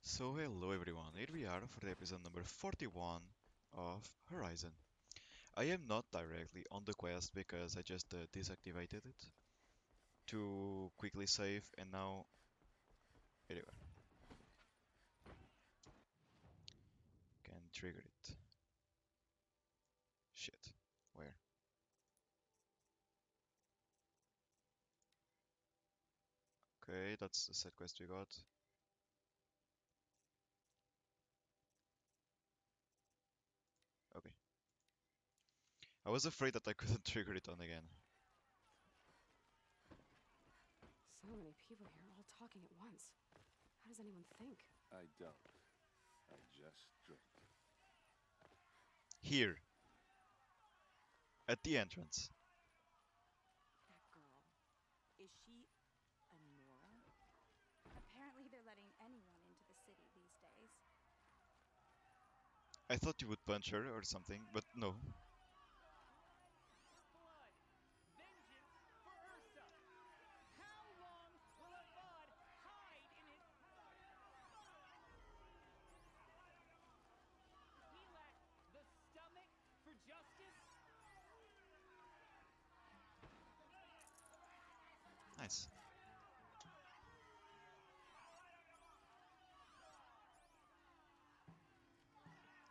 So hello everyone, here we are for the episode number 41 of Horizon. I am not directly on the quest because I just deactivated it to quickly save and now anyway, can trigger it. Shit, where? Okay, that's the set quest we got. Okay, I was afraid that I couldn't trigger it on again. So many people here all talking at once. How does anyone think? I don't. I just drink. Here, at the entrance. That girl. Is she a Nora? Apparently they're letting anyone into the city these days. I thought you would punch her or something, but no. Blood. Vengeance for Ursa. How long will a bud hide in his... He lacked the stomach for justice? Nice.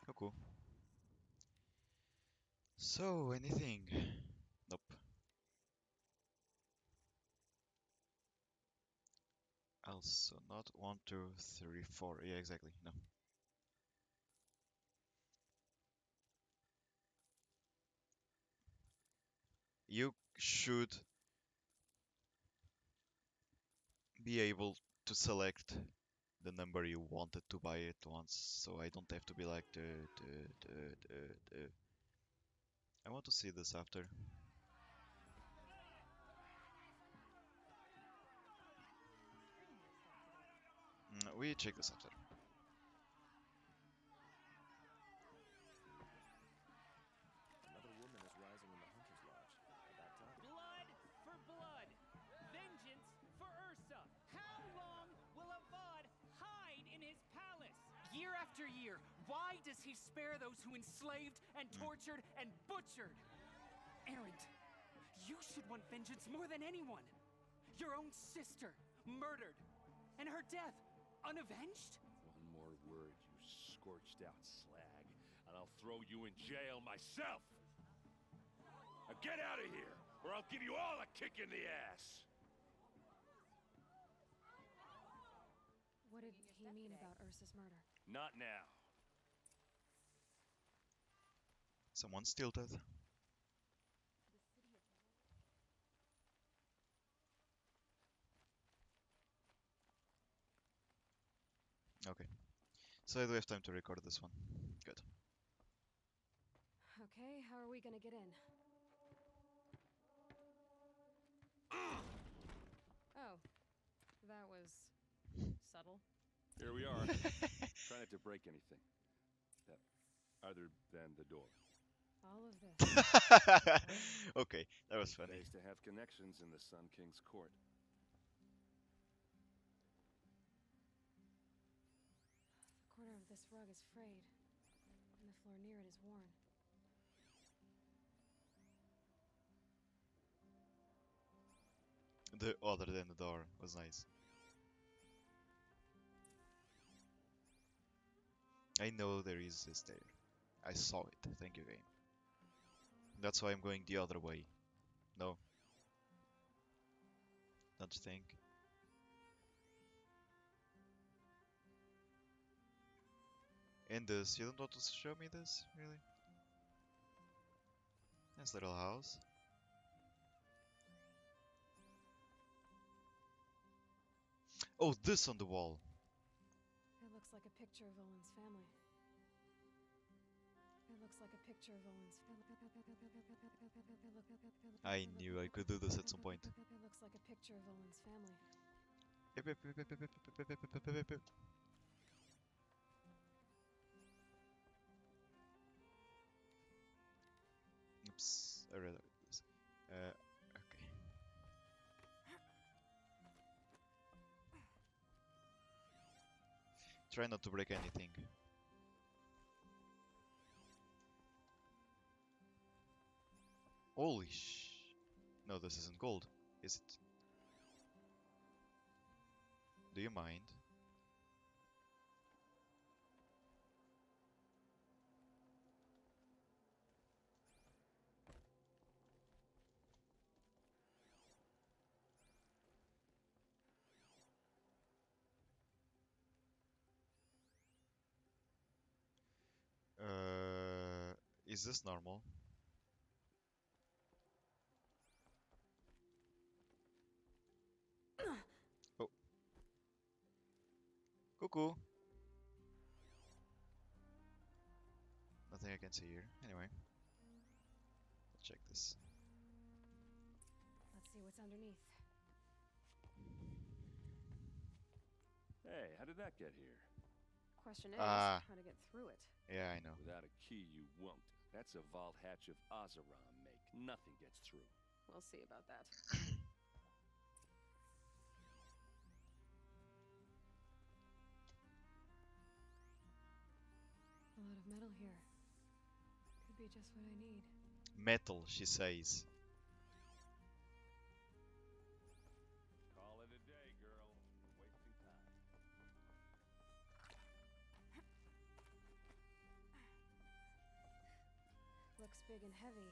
Oh, cool. So, anything? Nope. Also, not 1, 2, 3, 4. Yeah, exactly. No. You should be able to select the number you wanted to buy it once, so I don't have to be like I want to see this after. We check this after. Another woman is rising in the Hunter's Lodge. About time. Blood for blood. Vengeance for Ursa. How long will a bud hide in his palace? Year after year, why does he spare those who enslaved and tortured and butchered? Erend, you should want vengeance more than anyone. Your own sister, murdered, and her death, unavenged? One more word, you scorched out slag, and I'll throw you in jail myself! Now get out of here, or I'll give you all a kick in the ass! What did he mean about Ursa's murder? Not now. Someone's tilted. Okay. So I do have time to record this one. Good. Okay, how are we gonna get in? Oh, that was subtle. Here we are. Try not to break anything. Other than the door. All of this. Okay, that was funny. Pays to have connections in the Sun King's court. The corner of this rug is frayed, and the floor near it is worn. The other than the door was nice. I know there is a stair. I saw it. Thank you, game. That's why I'm going the other way. No. Don't you think? And this, you don't want to show me this, really? Nice little house. Oh, this on the wall. It looks like a picture of Olin's family. It looks like a picture of Olin's I knew I could do this at some point. It looks like a picture of Olin's family. Oops, I read this. Okay. Try not to break anything. Holy sh... No, this isn't gold, is it? Do you mind? Is this normal? Oh, cuckoo. Nothing I can see here. Anyway, let's check this. Let's see what's underneath. Hey, how did that get here? Question is, Ah. how to get through it. Yeah, I know. Without a key, you won't. That's a vault hatch of Ozeron make. Nothing gets through. We'll see about that. A lot of metal here. Could be just what I need. Metal, she says. Call it a day, girl. Wasting time. Looks big and heavy.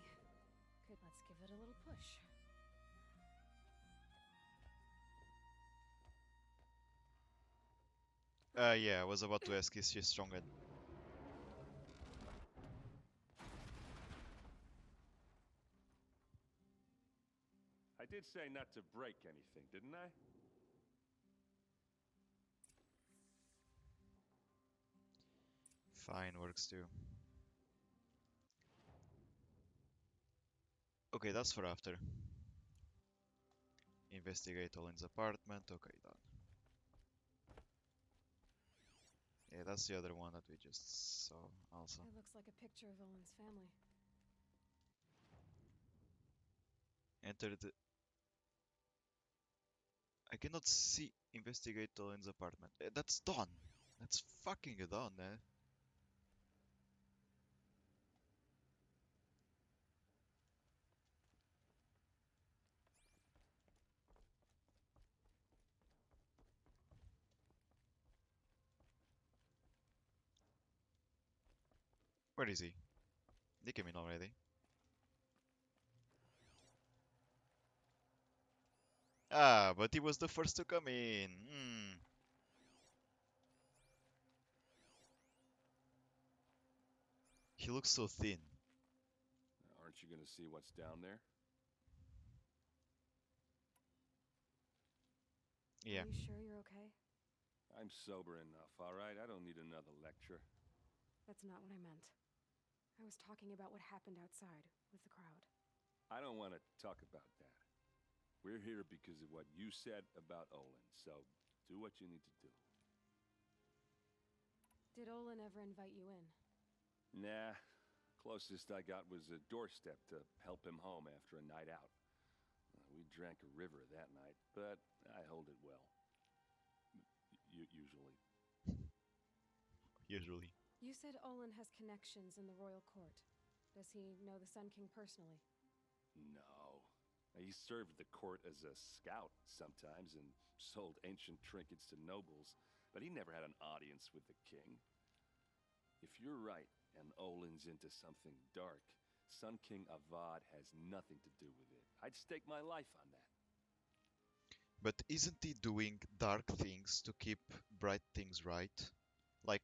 Let's give it a little push. Yeah, I was about to ask, is she stronger? I did say not to break anything, didn't I? Fine, works too. Okay, that's for after. Investigate Olin's apartment. Okay, done. Yeah, that's the other one that we just saw also. It looks like a picture of Olin's family. Enter the... I cannot see investigate Olin's apartment. That's done. That's fucking done, eh? Where is he? He came in already. Ah, but he was the first to come in. He looks so thin. Aren't you gonna see what's down there? Yeah. Are you sure you're okay? I'm sober enough, all right? I don't need another lecture. That's not what I meant. I was talking about what happened outside with the crowd. I don't want to talk about that. We're here because of what you said about Olin, so do what you need to do. Did Olin ever invite you in? Nah, closest I got was a doorstep to help him home after a night out. We drank a river that night, but I hold it well. Usually. Usually. You said Olin has connections in the royal court. Does he know the Sun King personally? No. He served the court as a scout sometimes and sold ancient trinkets to nobles, but he never had an audience with the king. If you're right and Olin's into something dark, Sun King Avad has nothing to do with it. I'd stake my life on that. But isn't he doing dark things to keep bright things right? Like,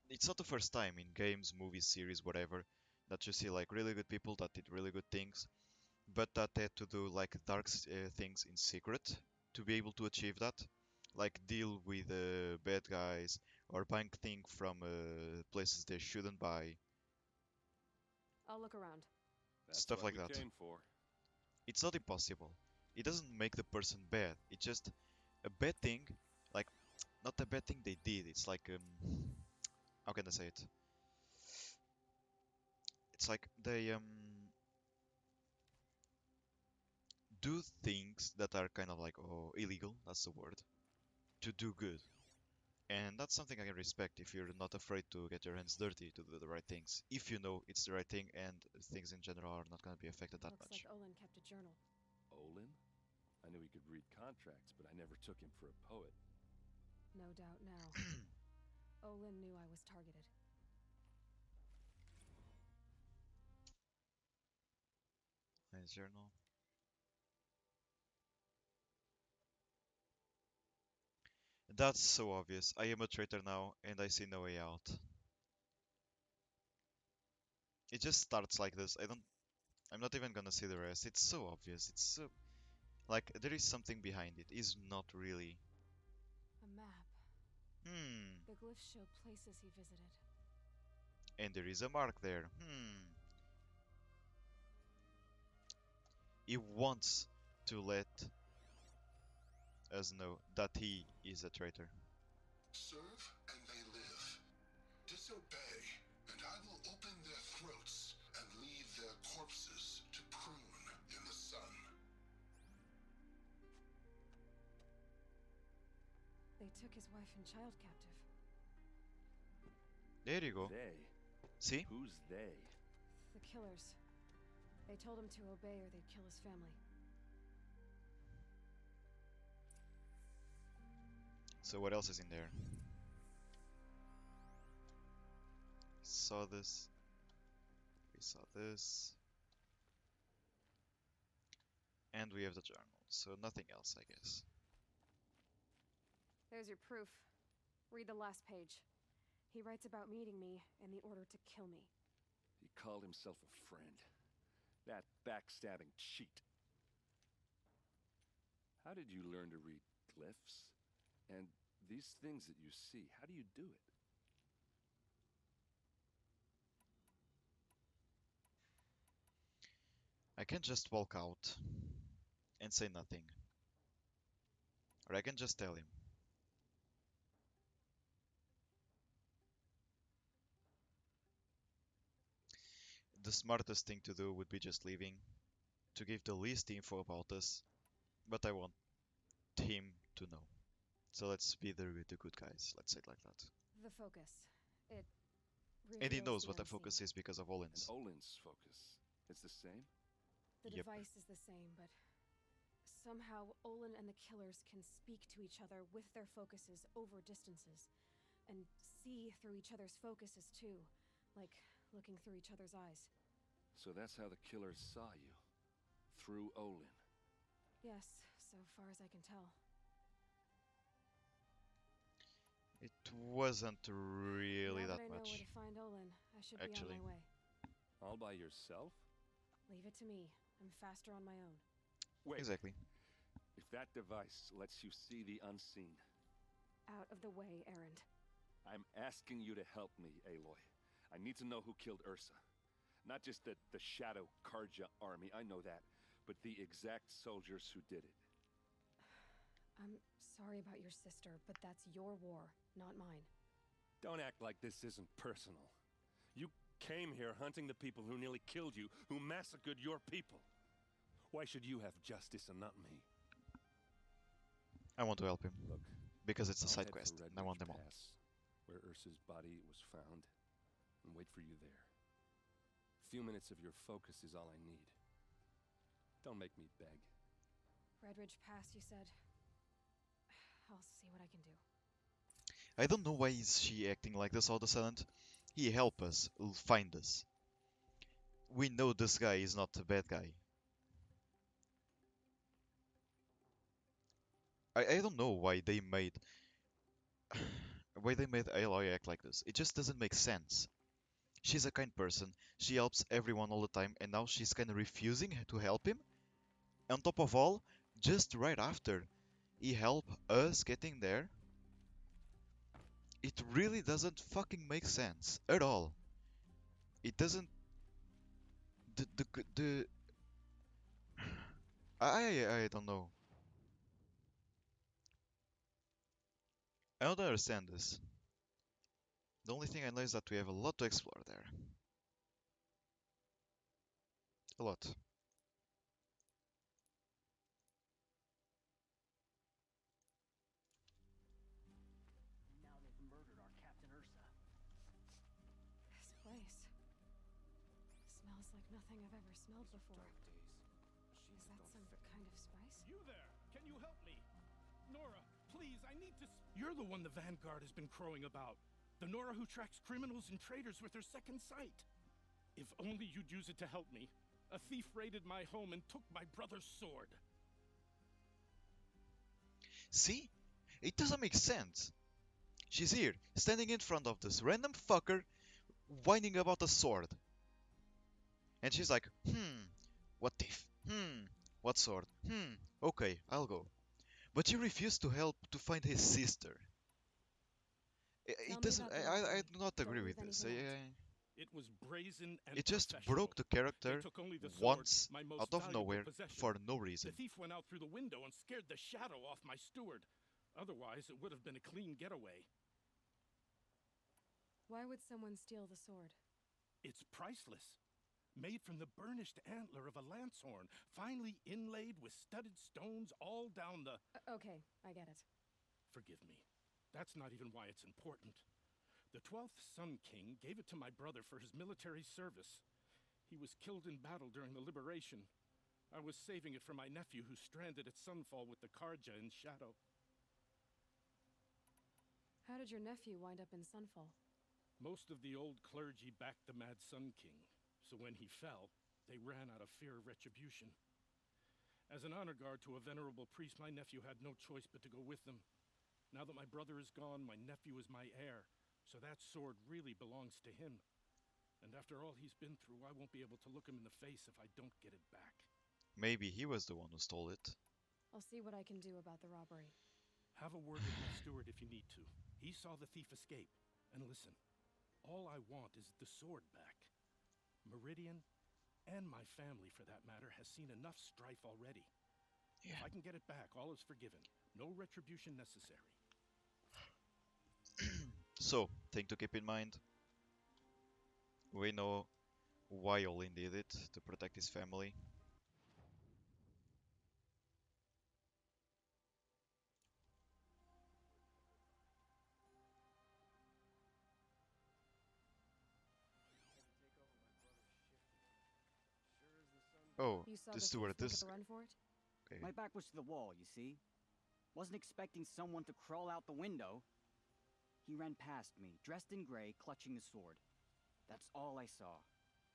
it's not the first time in games, movies, series, whatever, that you see like really good people that did really good things, but that had to do like dark things in secret to be able to achieve that. Like deal with bad guys or buying things from places they shouldn't buy. I'll look around. That's Stuff what like we that. came for. It's not impossible. It doesn't make the person bad. It's just a bad thing, like not a bad thing they did. It's like how can I say it? It's like they do things that are kind of like illegal. That's the word. To do good, And that's something I can respect if you're not afraid to get your hands dirty to do the right things. If you know it's the right thing and things in general are not going to be affected that Looks much. like Olin kept a journal. Olin? I knew he could read contracts, but I never took him for a poet. No doubt now. Olin knew I was targeted. Nice journal. That's so obvious. I am a traitor now, and I see no way out. It just starts like this. I'm not even gonna see the rest. It's so obvious. It's so... Like, there is something behind it. Is not really. A map. Hmm. The glyphs show places he visited. And there is a mark there. He wants to let us know that he is a traitor. Serve and they live. Disobey, and I will open their throats and leave their corpses to prune in the sun. They took his wife and child captive. There you go. They? See? Who's they? The killers. They told him to obey or they'd kill his family. So what else is in there? Saw this. We saw this. And we have the journal. So nothing else, I guess. There's your proof. Read the last page. He writes about meeting me and the order to kill me. He called himself a friend. That backstabbing cheat. How did you learn to read glyphs? And these things that you see, how do you do it? I can just walk out and say nothing. Or I can just tell him. The smartest thing to do would be just leaving, to give the least info about us, but I want him to know. So let's be the good guys, let's say it like that. The focus. It And he reveals knows the what the unseen. focus is because of And Olin's. Olin's focus. It's the same? The Yep. device is the same, but somehow Olin and the killers can speak to each other with their focuses over distances, and see through each other's focuses too, like looking through each other's eyes. So that's how the killers saw you. Through Olin. Yes, so far as I can tell. It wasn't really Now that that I know where much, to find Olin, I should actually. be on my way. All by yourself? Leave it to me. I'm faster on my own. Wait. Exactly. If that device lets you see the unseen, Out of the way, Erend. I'm asking you to help me, Aloy. I need to know who killed Ursa. Not just the Shadow Karja army, I know that, but the exact soldiers who did it. I'm sorry about your sister, but that's your war, not mine. Don't act like this isn't personal. You came here hunting the people who nearly killed you, who massacred your people. Why should you have justice and not me? I want to help him, Look, because it's a I'll side head for quest, Red and I want Ridge them all. Pass, where Ursa's body was found, and wait for you there. A few minutes of your focus is all I need. Don't make me beg. Red Ridge Pass, you said? I'll see what I can do. I don't know why is she acting like this all of a sudden. He help us, find us. We know this guy is not a bad guy. I don't know why they made Aloy act like this. It just doesn't make sense. She's a kind person. She helps everyone all the time, and now she's kind of refusing to help him. On top of all, just right after he helped us getting there, it really doesn't fucking make sense at all. It doesn't. The I don't know. I don't understand this. The only thing I know is that we have a lot to explore there. A lot. Smells like nothing I've ever smelled before. Is that some kind of spice? You there! Can you help me? Nora, please, I need to. You're the one the Vanguard has been crowing about. The Nora who tracks criminals and traitors with her second sight. If only you'd use it to help me. A thief raided my home and took my brother's sword. See? It doesn't make sense. She's here, standing in front of this random fucker, whining about a sword. And she's like, what thief? What sword? Okay, I'll go. But she refused to help to find his sister. Tell It me doesn't. about the I robbery. do not Don't agree leave with this. anything out. It was brazen and It just professional. broke the They character took only the sword, once my most out of valuable nowhere possession. for no The reason. thief went out through the window and scared the shadow off my steward. Otherwise, it would have been a clean getaway. Why would someone steal the sword? It's priceless. Made from the burnished antler of a lancehorn, finely inlaid with studded stones all down the... Okay, I get it. Forgive me. That's not even why it's important. The 12th Sun King gave it to my brother for his military service. He was killed in battle during the liberation. I was saving it for my nephew who's stranded at Sunfall with the Karja in Shadow. How did your nephew wind up in Sunfall? Most of the old clergy backed the Mad Sun King, so when he fell, they ran out of fear of retribution. As an honor guard to a venerable priest, my nephew had no choice but to go with them. Now that my brother is gone, my nephew is my heir, so that sword really belongs to him. And after all he's been through, I won't be able to look him in the face if I don't get it back. Maybe he was the one who stole it. I'll see what I can do about the robbery. Have a word with my steward if you need to. He saw the thief escape. And listen, all I want is the sword back. Meridian, and my family for that matter, has seen enough strife already. Yeah. If I can get it back, all is forgiven. No retribution necessary. So, thing to keep in mind. We know why Olin did it, to protect his family. Oh, You saw the the thief steward, make this a run for it? okay. My back was to the wall, you see? Wasn't expecting someone to crawl out the window. He ran past me, dressed in gray, clutching a sword. That's all I saw.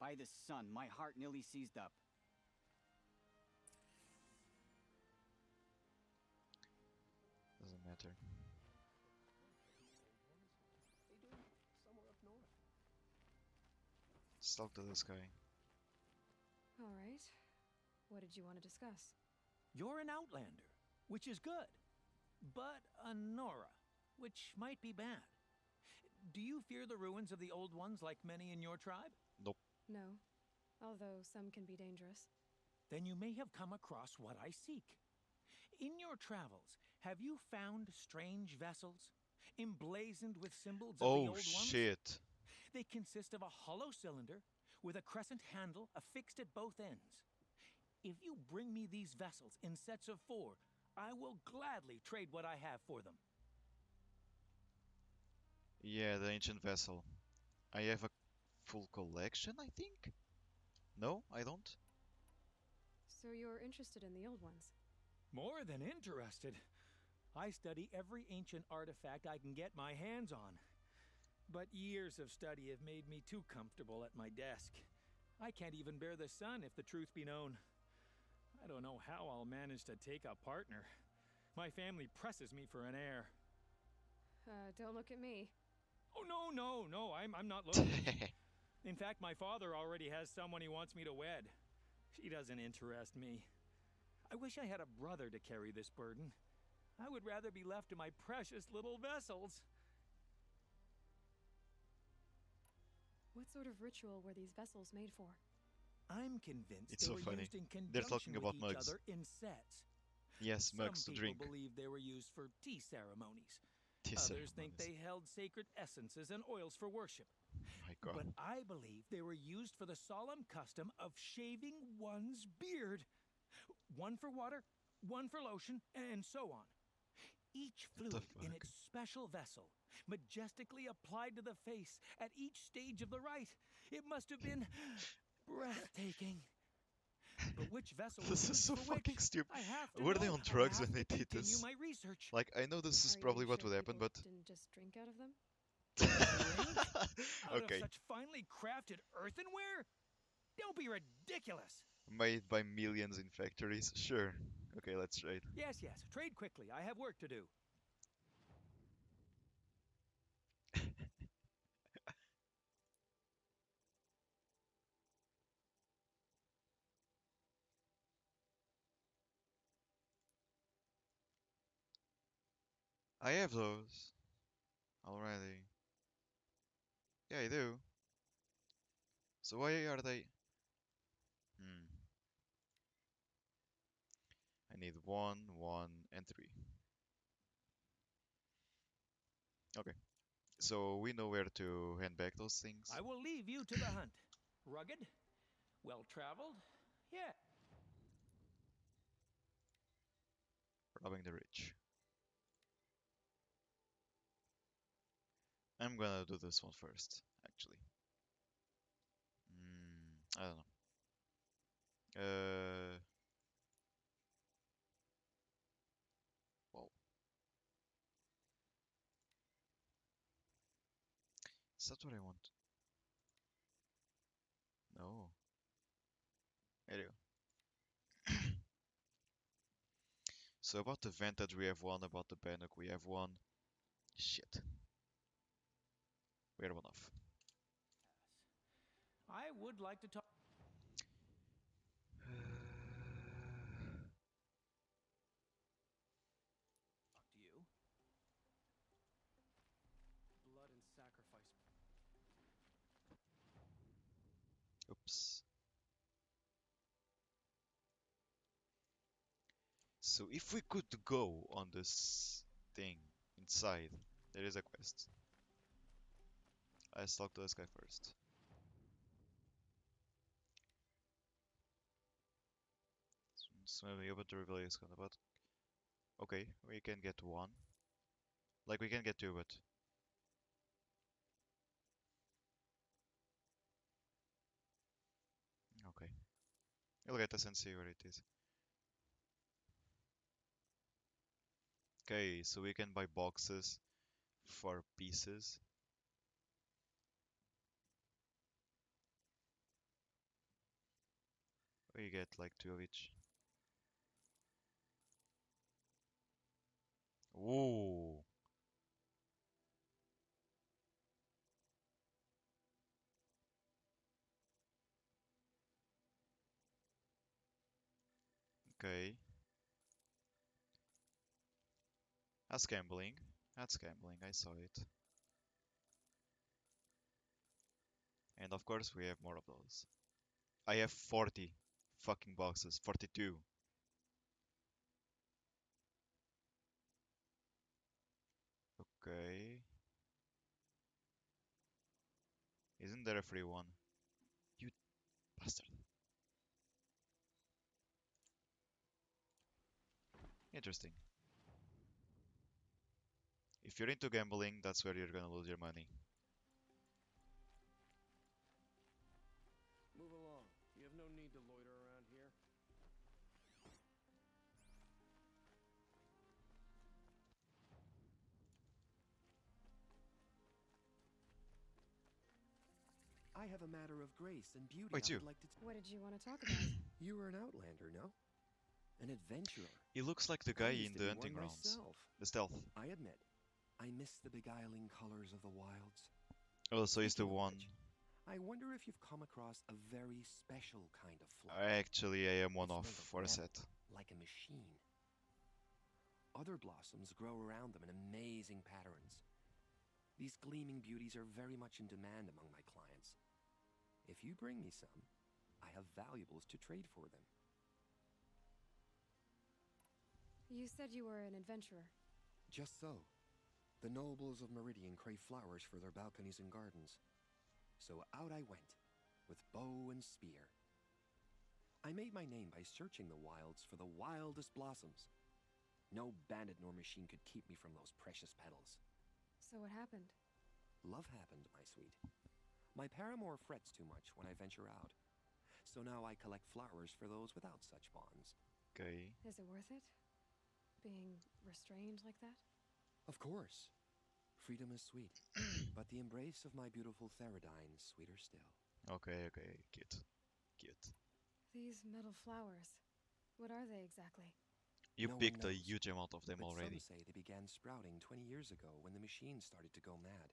By the sun, my heart nearly seized up. Doesn't matter. Let's talk to this guy. All right. What did you want to discuss? You're an outlander, which is good. But a Nora, which might be bad. Do you fear the ruins of the old ones like many in your tribe? Nope. No, although some can be dangerous. Then you may have come across what I seek. In your travels, have you found strange vessels, emblazoned with symbols of the Oh old ones? shit. They consist of a hollow cylinder with a crescent handle affixed at both ends. If you bring me these vessels in sets of 4, I will gladly trade what I have for them. Yeah, the ancient vessel. I have a full collection, I think? No, I don't. So you're interested in the old ones? More than interested. I study every ancient artifact I can get my hands on. But years of study have made me too comfortable at my desk. I can't even bear the sun, if the truth be known. I don't know how I'll manage to take a partner. My family presses me for an heir. Don't look at me. Oh, no, I'm not looking. In fact, my father already has someone he wants me to wed. She doesn't interest me. I wish I had a brother to carry this burden. I would rather be left to my precious little vessels. What sort of ritual were these vessels made for? I'm convinced It's they so were funny. used in They're conjunction talking with about each mugs. other in sets. Yes, mugs to Some drink. people believe they were used for tea ceremonies. Tea Others think ceremonies. they held sacred essences and oils for worship. My god. But I believe they were used for the solemn custom of shaving one's beard. One for water, one for lotion, and so on. Each What the fluid in fuck? its special vessel, majestically applied to the face at each stage of the rite. It must have been breathtaking. But which vessel This was is so used for fucking which? stupid. I have to Were they know. on I drugs have when they to did continue this? my research. Like, I know this is Are probably you what sure would happen, people but didn't just drink out of them? Drink? Out okay, of such finely crafted earthenware? Don't be ridiculous. made by millions in factories. Sure. Okay, let's trade. Yes, yes. Trade quickly. I have work to do. I have those already. Yeah, I do. So why are they? Hmm. I need 1, 1, and 3. Okay. So we know where to hand back those things. I will leave you to the hunt. Rugged? Well traveled? Yeah. Robbing the rich. I'm gonna do this one first, actually. I don't know. Well, is that what I want? No. There you go. So about the Vantage we have one, about the Bannock we have one. Shit. We have one off. I would like to talk to you. Blood and sacrifice. Oops. So if we could go on this thing inside, there is a quest. Let's talk to this guy first. So maybe open to reveal his but okay, we can get one. Like we can get two, but okay. We'll get this and see where it is. Okay, so we can buy boxes for pieces. We get like 2 of each. Ooh. Okay. That's gambling. That's gambling, I saw it. And of course we have more of those. I have 40 fucking boxes. 42. Okay. Isn't there a free one? You bastard. Interesting. If you're into gambling, that's where you're gonna lose your money. Move along. You have no need to loiter around here. I have a matter of grace and beauty Wait, I you. would like to... What did you want to talk about? You were an outlander, no? An adventurer. He looks like the I guy used in to the be hunting one grounds. myself. The stealth. I admit, I miss the beguiling colors of the wilds. Oh, so he's the Speaking of one. which, I wonder if you've come across a very special kind of flower. Actually, I am one It's off made of for a metal, set. like a machine. Other blossoms grow around them in amazing patterns. These gleaming beauties are very much in demand among my clients. If you bring me some, I have valuables to trade for them. You said you were an adventurer. Just so. The nobles of Meridian crave flowers for their balconies and gardens. So out I went, with bow and spear. I made my name by searching the wilds for the wildest blossoms. No bandit nor machine could keep me from those precious petals. So what happened? Love happened, my sweet. My paramour frets too much when I venture out. So now I collect flowers for those without such bonds. Okay. Is it worth it? Being restrained like that? Of course. Freedom is sweet, but the embrace of my beautiful Theridine is sweeter still. Okay, okay, cute. Cute. These metal flowers. What are they exactly? You No one picked a knows, huge amount of them but already. some say they began sprouting 20 years ago when the machines started to go mad.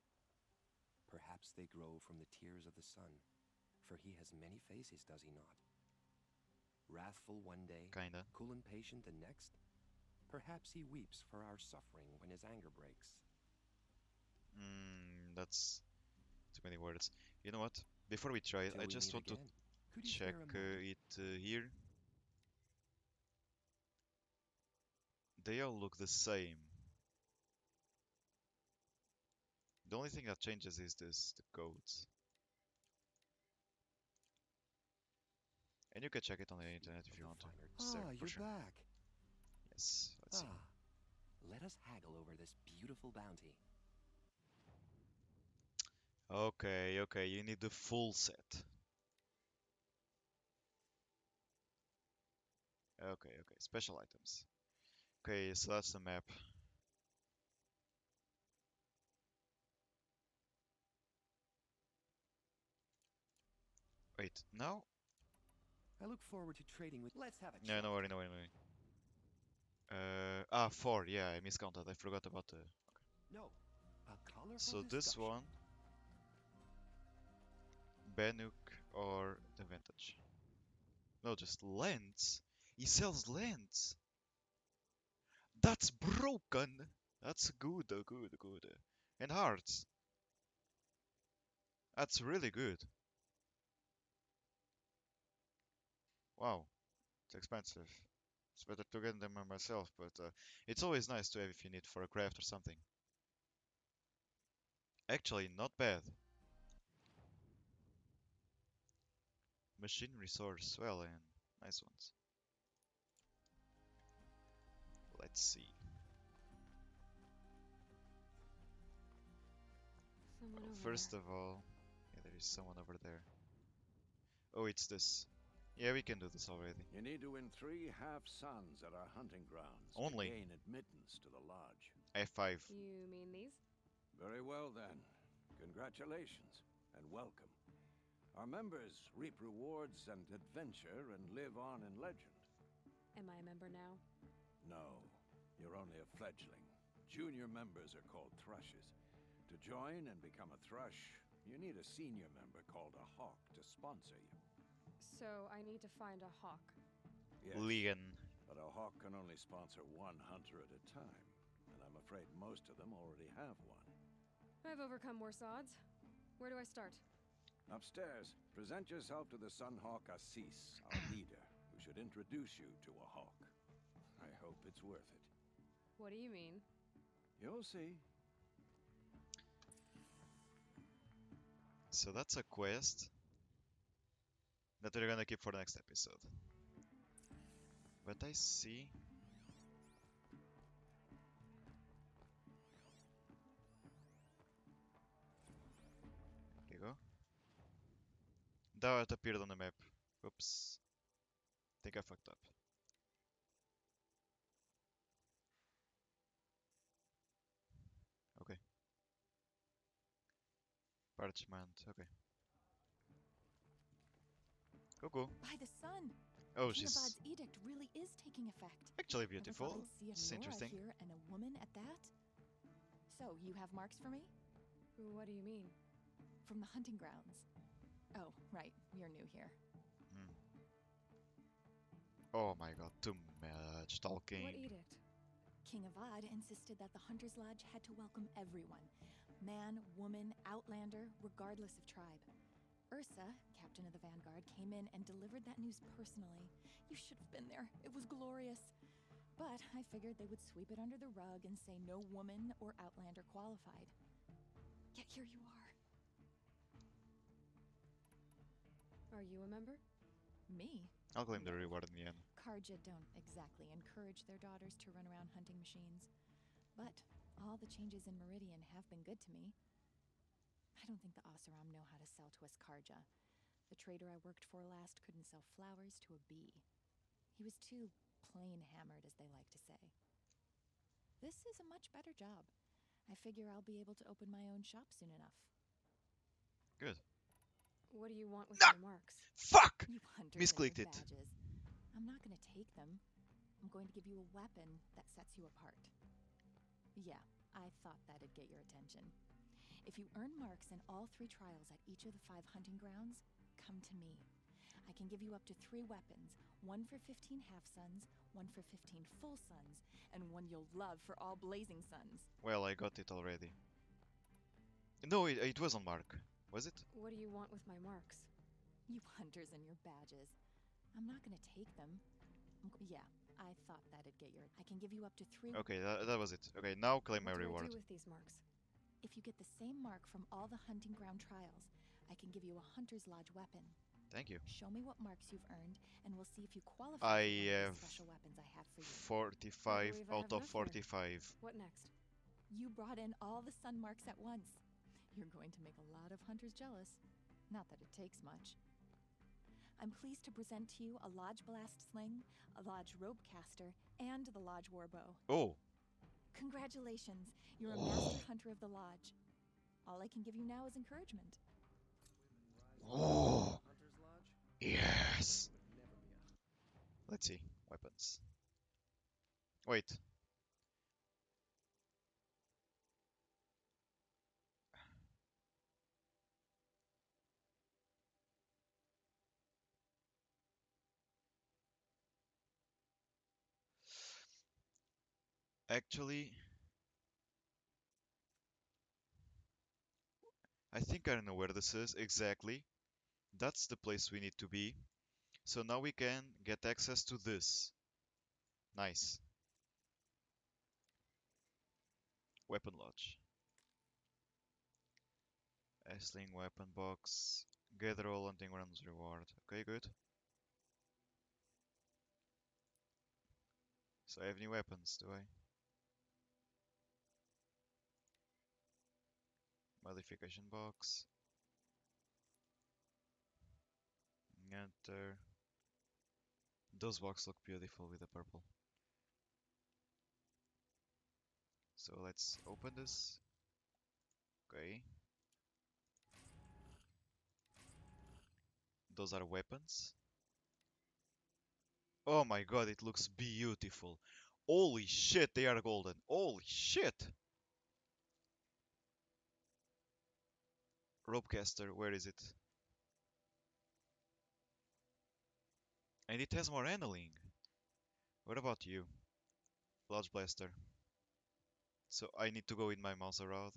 Perhaps they grow from the tears of the sun, for he has many faces, does he not? Wrathful one day, Kinda. cool and patient the next. Perhaps he weeps for our suffering when his anger breaks. That's too many words. You know what? Before we try it, Till I we just meet want to again. Could you check spare a moment? it here. They all look the same. The only thing that changes is the codes. And you can check it on the internet if you want to. It's there for You're sure. back. Yes, let's see. Let us haggle over this beautiful bounty. Okay, okay, you need the full set. Okay, okay, special items. Okay, so that's the map. Wait, now? I look forward to trading with. Let's have a No, chat. no worry, no worry, no worry. 4, yeah, I miscounted. I forgot about the... No, a colorful So this discussion. one, Banuk or the Vintage? No, just lens. He sells lens. That's broken. That's good, good, good. And hearts. That's really good. Wow, it's expensive. It's better to get them myself, but it's always nice to have if you need for a craft or something. Actually, not bad. Machine resource, well, and nice ones. Let's see. Someone over First there. of all, yeah, there is someone over there. Oh, it's this. Yeah, we can do this already. You need to win 3 half-suns at our hunting grounds Only. to gain admittance to the lodge. F5. You mean these? Very well, then. Congratulations, and welcome. Our members reap rewards and adventure and live on in legend. Am I a member now? No, you're only a fledgling. Junior members are called thrushes. To join and become a thrush, you need a senior member called a hawk to sponsor you. So I need to find a hawk. Yes, Lian. but a hawk can only sponsor 1 hunter at a time, and I'm afraid most of them already have one. I've overcome worse odds. Where do I start? Upstairs, present yourself to the Sunhawk Assis, our leader, who should introduce you to a hawk. I hope it's worth it. What do you mean? You'll see. So that's a quest that we're gonna keep for the next episode. But I see... There you go. That appeared on the map. Oops. Think I fucked up. Okay. Parchment, okay. Go. By the sun! Oh, King she's Avad's edict really is taking effect. actually Never beautiful. thought I'd see a It's Nora interesting. here and a woman at that. So, you have marks for me? What do you mean? From the hunting grounds. Oh, right. You're new here. Oh my god, too much talking. What edict? King Avad insisted that the Hunter's Lodge had to welcome everyone. Man, woman, outlander, regardless of tribe. Ursa, captain of the Vanguard, came in and delivered that news personally. You should have been there. It was glorious. But I figured they would sweep it under the rug and say no woman or outlander qualified. Yet here you are. Are you a member? Me? I'll claim the reward in the end. Karja don't exactly encourage their daughters to run around hunting machines. But all the changes in Meridian have been good to me. I don't think the Oseram know how to sell to us Karja. The trader I worked for last couldn't sell flowers to a bee. He was too plain hammered, as they like to say. This is a much better job. I figure I'll be able to open my own shop soon enough. Good. What do you want with Nah! my marks? Fuck! You hunters Misclicked and it. your badges. I'm not going to take them. I'm going to give you a weapon that sets you apart. Yeah, I thought that'd get your attention. If you earn marks in all 3 trials at each of the 5 hunting grounds, come to me. I can give you up to 3 weapons, one for 15 half-suns, one for 15 full suns, and one you'll love for all blazing suns. Well, I got it already. No, it was on Mark. Was it? What do you want with my marks? You hunters and your badges. I'm not going to take them. Yeah, I thought that'd get your... I can give you up to 3... Okay, that was it. Okay, now claim my What do reward. I do with these marks? If you get the same mark from all the hunting ground trials, I can give you a Hunter's Lodge weapon. Thank you. Show me what marks you've earned, and we'll see if you qualify I for one of have the special weapons I have for you. 45 I out have of enough here. 45. What next? You brought in all the sun marks at once. You're going to make a lot of hunters jealous. Not that it takes much. I'm pleased to present to you a Lodge Blast Sling, a Lodge Rope Caster, and the Lodge Warbow. Oh! Congratulations! You're a master hunter of the Lodge. All I can give you now is encouragement. Oh! Yes! Let's see. Weapons. Wait. Actually, I think I know where this is exactly. That's the place we need to be. So now we can get access to this. Nice. Weapon Lodge. Sling weapon box. Gather all hunting grounds reward. Okay, good. So I have new weapons, do I? Modification box. Enter. Those boxes look beautiful with the purple. So let's open this. Okay. Those are weapons. Oh my god, it looks beautiful. Holy shit, they are golden. Holy shit! Ropecaster, where is it? And it has more handling. What about you? Lodge Blaster. So I need to go in my mouse around.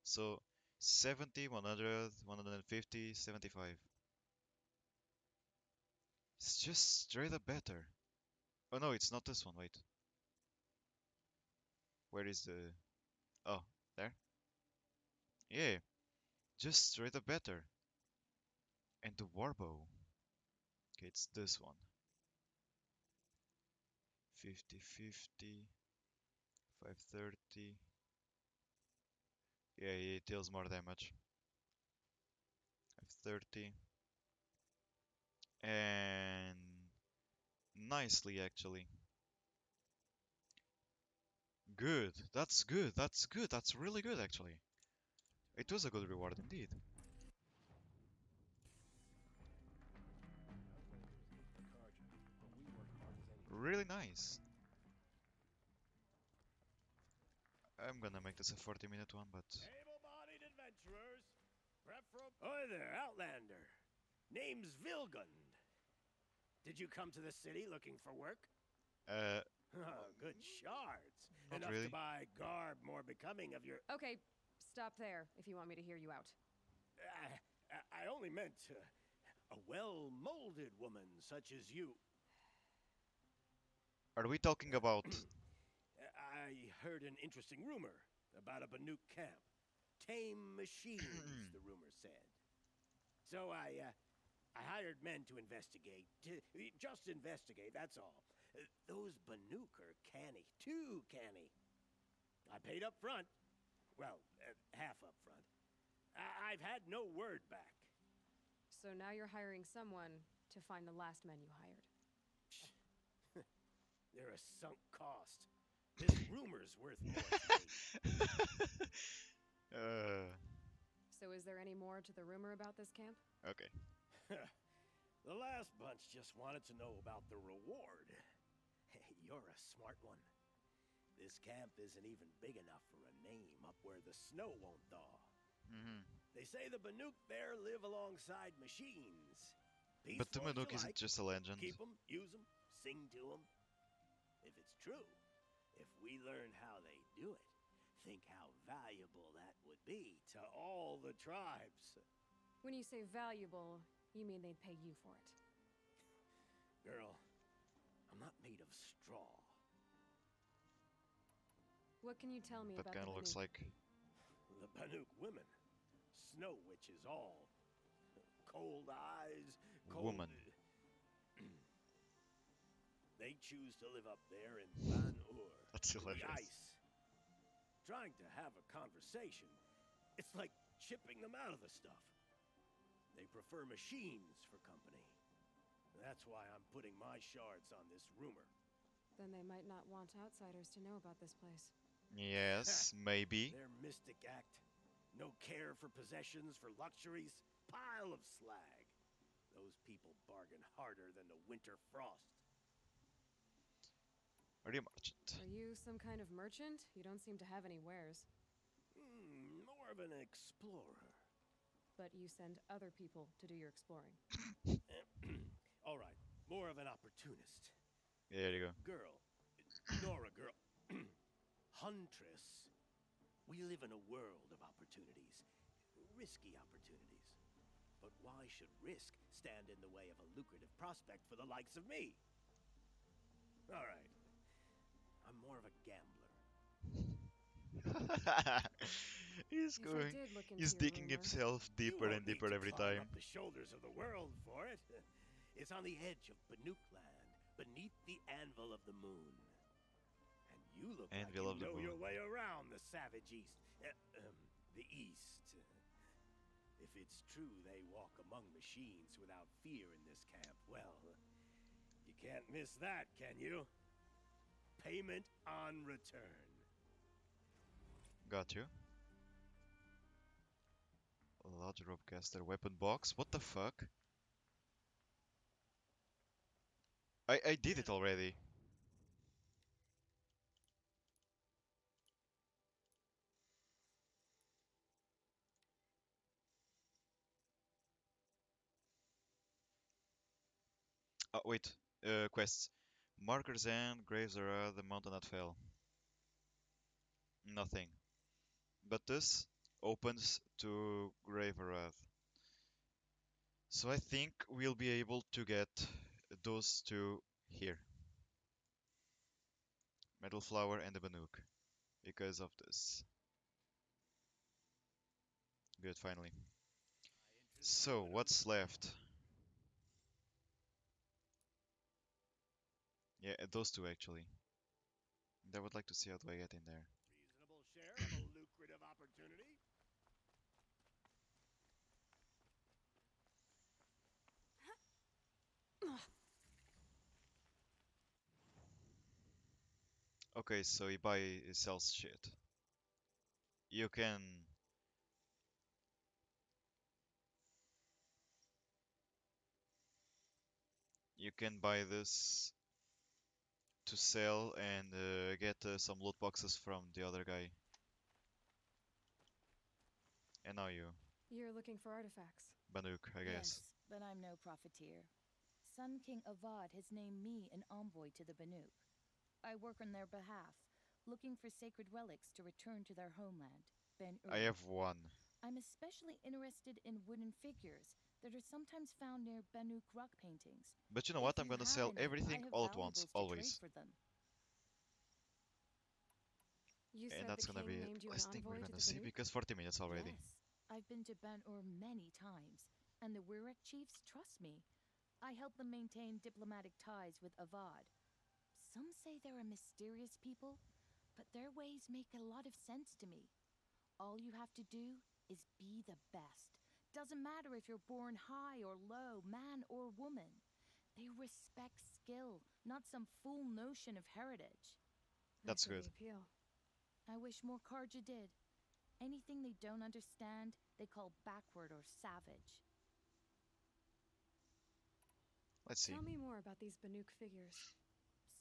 So 70, 100, 150, 75. It's just straight up better. Oh no, it's not this one, wait. Where is the... Oh, there? Yeah, just straight up better. And the Warbow. Okay, it's this one. 50, 50, 530. Yeah, it deals more damage. 530. And nicely, actually. Good. That's good. That's good. That's really good, actually. It was a good reward indeed. Really nice. I'm gonna make this a 40-minute one, but... Able-bodied adventurers, Hi there, Outlander. Name's Vilgund. Did you come to the city looking for work? Oh, good shards. Not Enough really. to buy garb more becoming of your... Okay, stop there if you want me to hear you out. I only meant a well-molded woman such as you. Are we talking about... I heard an interesting rumor about a Banuk camp. Tame machines, the rumor said. So I hired men to investigate. Just investigate, that's all. Those Banuk are canny, too canny. I paid up front. Well, half up front. I've had no word back. So now you're hiring someone to find the last men you hired. They're a sunk cost. This rumor's worth more to me. So is there any more to the rumor about this camp? Okay. The last bunch just wanted to know about the reward. Hey, you're a smart one. This camp isn't even big enough for a name up where the snow won't thaw. They say the Banuk there live alongside machines. But the Peaceful as you Banuk isn't like. just a legend. Keep them, use them, sing to them. If it's true, if we learn how they do it, think how valuable that would be to all the tribes. When you say valuable, you mean they'd pay you for it. Girl, I'm not made of straw. What can you tell me That about kind the of looks Banuk? like The Banuk women. Snow witches all. Cold eyes, cold... woman. They choose to live up there in Ban-Ur, That's in the hilarious. ice. Trying to have a conversation, it's like chipping them out of the stuff. They prefer machines for company. That's why I'm putting my shards on this rumor. Then they might not want outsiders to know about this place. Yes, maybe. Their mystic act. No care for possessions, for luxuries. Pile of slag. Those people bargain harder than the winter frost. Are you a merchant? Are you some kind of merchant? You don't seem to have any wares. More of an explorer. But you send other people to do your exploring. All right, more of an opportunist. Yeah, there you go. Girl. Nora girl. Huntress. We live in a world of opportunities. Risky opportunities. But why should risk stand in the way of a lucrative prospect for the likes of me? All right. I'm more of a gambler. He's If I going. did look into He's your digging rumor, himself deeper and deeper every Climb time. up the shoulders of the world for it. It's on the edge of Banuk land, beneath the anvil of the moon. And you look Anvil like of the you know your moon. way around the savage east. The east. If it's true they walk among machines without fear in this camp, well, you can't miss that, can you? Payment on return. Got you. Large ropecaster weapon box. What the fuck? I did it already. Oh wait. Quests. Markers and graves are the mountain that fell. Nothing. But this opens to Grave Arath. So I think we'll be able to get those two here. Metal Flower and the Banuk. Because of this. Good, finally. So, what's left? Yeah, those two actually. I would like to see how do I get in there. Reasonable share of a lucrative opportunity. Okay, so he sells shit. You can buy this to sell and get some loot boxes from the other guy. And now you, You're looking for artifacts. Banuk, I guess. Yes, but I'm no profiteer. Sun King Avad has named me an envoy to the Banuk. I work on their behalf, looking for sacred relics to return to their homeland, Ben-Ur. I have one. I'm especially interested in wooden figures that are sometimes found near Banuk rock paintings. But you know If what? I'm you gonna have sell any, everything I have all at once, valuables to always. trade for them. You And said that's the gonna king be named the you an last thing we're envoy to gonna the see Banuk? because 40 minutes already. Yes, I've been to Ben-Ur many times, and the Wirek chiefs trust me. I help them maintain diplomatic ties with Avad. Some say they're a mysterious people, but their ways make a lot of sense to me. All you have to do is be the best. Doesn't matter if you're born high or low, man or woman. They respect skill, not some fool notion of heritage. That's Nice of good. the appeal. I wish more Karja did. Anything they don't understand, they call backward or savage. Let's see. Tell me more about these Banuk figures.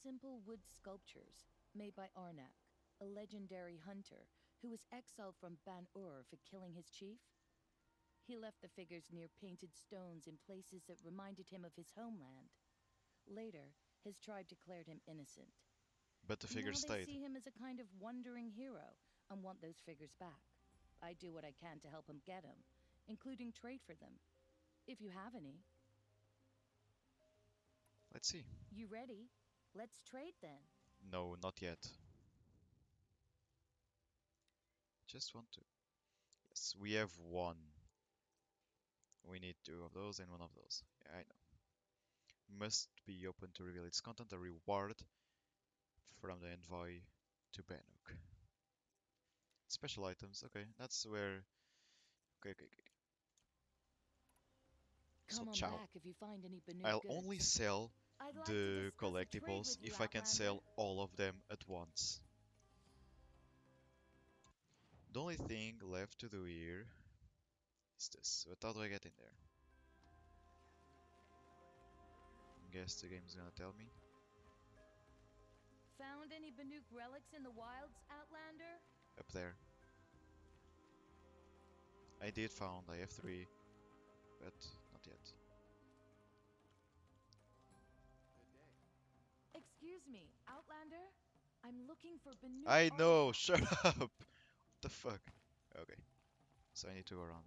Simple wood sculptures made by Arnak, a legendary hunter who was exiled from Ban-Ur for killing his chief. He left the figures near painted stones in places that reminded him of his homeland. Later, his tribe declared him innocent. But the figures Now they stayed. see him as a kind of wandering hero and want those figures back. I do what I can to help him get them, including trade for them, if you have any. Let's see. You ready? Let's trade then. No, not yet. Just want to. Yes, we have one. We need two of those and one of those. Yeah, I know. Must be open to reveal its content. A reward from the envoy to Banuk. Special items. Okay, that's where. Okay. So Come on ciao. back if you find any Banuk I'll goods. only sell I'd like to the discuss a trade collectibles with you, if I can Outlander. sell all of them at once. The only thing left to do here is this. But how do I get in there? Guess the game's gonna tell me. Found any Banuk relics in the wilds, Outlander? Up there. I did found. I have 3, but not yet. Excuse me, Outlander? I'm looking for Banuk I know. artifacts. Shut up. What the fuck? Okay. So I need to go around.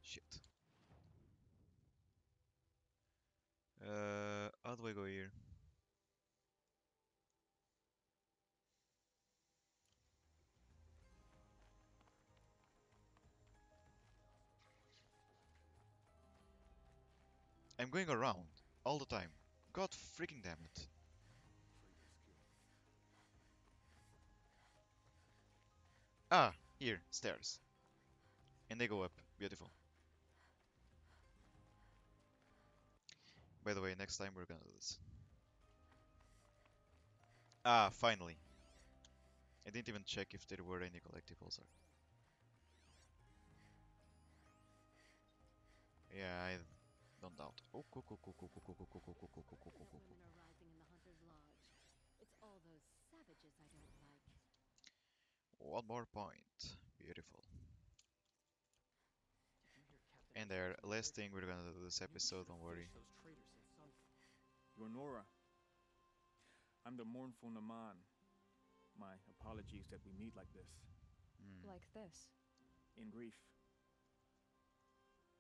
Shit. How do I go here? I'm going around all the time. God freaking damn it. Ah, here, stairs. And they go up. Beautiful. By the way, next time we're gonna do this. Ah, finally. I didn't even check if there were any collectibles or... Yeah, I don't doubt. Oh, cool. Women are rising in the Hunter's Lodge. It's all those savages I don't like. One more point. Beautiful. And there, last thing we're gonna do this episode, don't worry. You're Nora. I'm the mournful Naman. My apologies that we meet like this. Like this. In grief.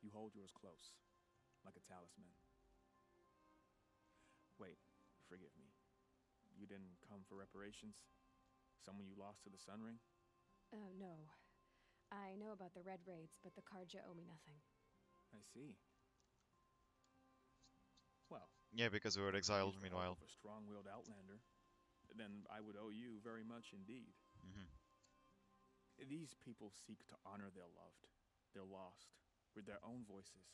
You hold yours close, like a talisman. Wait, forgive me. You didn't come for reparations? Someone you lost to the Sun Ring? No. I know about the Red Raids, but the Karja owe me nothing. I see. Well, Yeah, because we were exiled use the help meanwhile. of a strong-willed outlander, then I would owe you very much indeed. These people seek to honor their loved, their lost, with their own voices,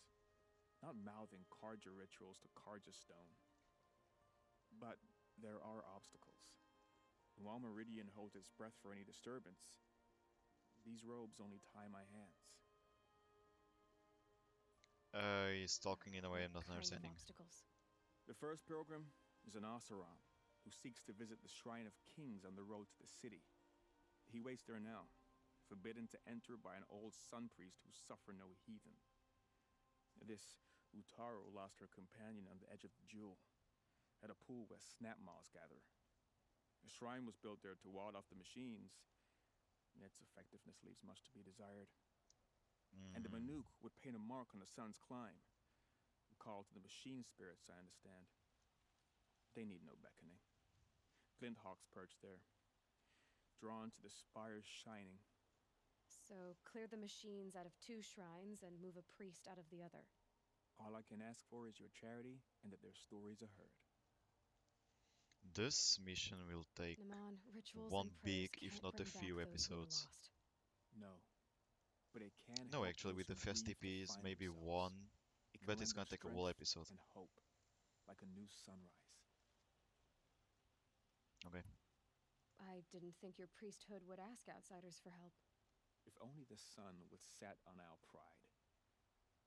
not mouthing Karja rituals to Karja stone. But there are obstacles. And while Meridian holds its breath for any disturbance, these robes only tie my hands. He's talking in a way I'm not understanding. Obstacles. The first pilgrim is an Oseram who seeks to visit the Shrine of Kings on the road to the city. He waits there now, forbidden to enter by an old sun priest who suffer no heathen. This Utaro lost her companion on the edge of the Jewel, at a pool where snap moths gather. A shrine was built there to ward off the machines, and its effectiveness leaves much to be desired. And the Banuk would paint a mark on the sun's climb, a call to the machine spirits, I understand. They need no beckoning. Glint hawks perch there, drawn to the spires shining. So clear the machines out of 2 shrines and move a priest out of the other. All I can ask for is your charity and that their stories are heard. This mission will take Naman, rituals one and prayers big, if can't not a bring back few those who were episodes. lost. No, but it can No, help actually, those with the who fast grieve to TPs, find maybe themselves. one, It can but it's lend them gonna take a whole strength episode. and hope, like a new sunrise. Okay. I didn't think your priesthood would ask outsiders for help. If only the sun would set on our pride.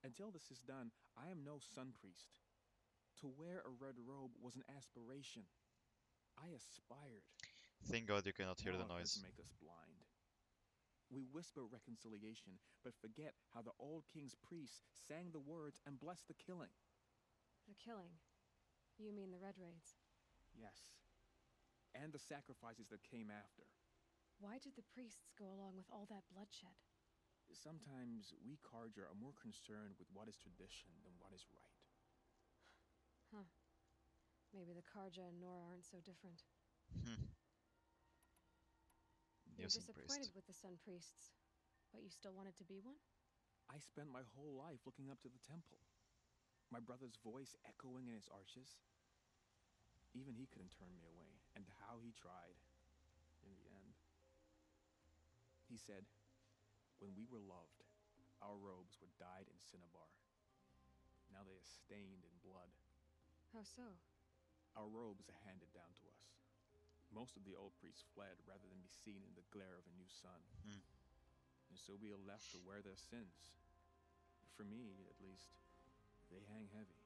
Until this is done, I am no sun priest. To wear a red robe was an aspiration. I aspired. Thank God you cannot hear the Laws noise. make us blind. We whisper reconciliation, but forget how the old king's priests sang the words and blessed the killing. The killing? You mean the Red Raids? Yes. And the sacrifices that came after. Why did the priests go along with all that bloodshed? Sometimes we Karja are more concerned with what is tradition than what is right. Huh. Maybe the Karja and Nora aren't so different. You're New Sun disappointed Priest. with the Sun Priests, but you still wanted to be one? I spent my whole life looking up to the temple. My brother's voice echoing in its arches. Even he couldn't turn me away, and how he tried, in the end. He said, when we were loved, our robes were dyed in cinnabar. Now they are stained in blood. How so? Our robes are handed down to us. Most of the old priests fled rather than be seen in the glare of a new sun. And so we are left to wear their sins. For me, at least, they hang heavy.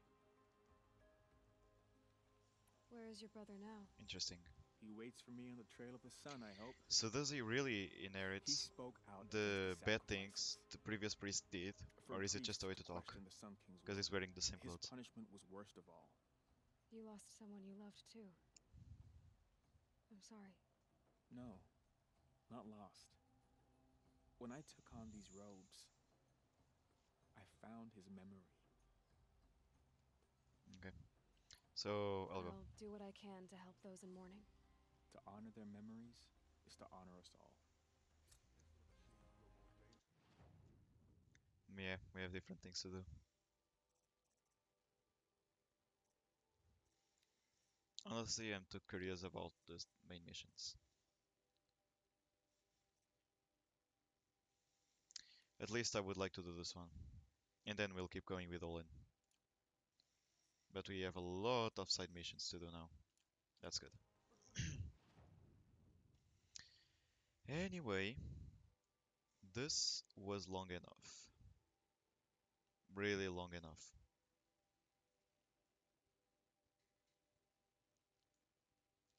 Where is your brother now? Interesting. He waits for me on the trail of the sun, I hope. So does he really inherit He spoke out the against bad sacrifices. things the previous priest did, For or is it priest just a way to talk? question the Sun King's Because he's will. wearing the same His clothes. punishment was worst of all. You lost someone you loved too. I'm sorry. No, not lost. When I took on these robes, I found his memory. Okay. So I'll go. I'll do what I can to help those in mourning. To honor their memories is to honor us all. Yeah, we have different things to do. Honestly, I'm too curious about the main missions. At least I would like to do this one. And then we'll keep going with Olin. But we have a lot of side missions to do now. That's good. Anyway, this was long enough. Really long enough.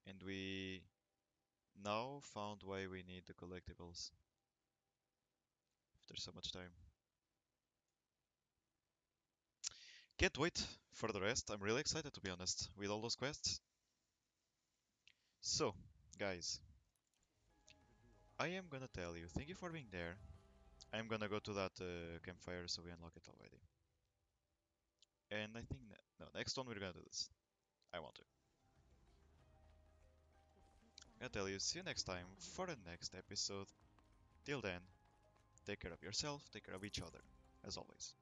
And we now found why we need the collectibles. After so much time. Can't wait for the rest. I'm really excited, to be honest, with all those quests. So, guys, I am gonna tell you, thank you for being there. I'm gonna go to that campfire so we unlock it already. And I think, no, next one we're gonna do this. I want to. I'll tell you, see you next time for the next episode. Till then, take care of yourself, take care of each other, as always.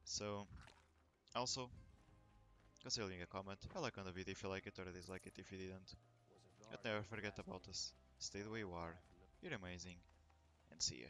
So, also, consider leaving a comment, a like on the video if you like it, or a dislike it if you didn't. But never forget about us. Stay the way you are, you're amazing, and see ya.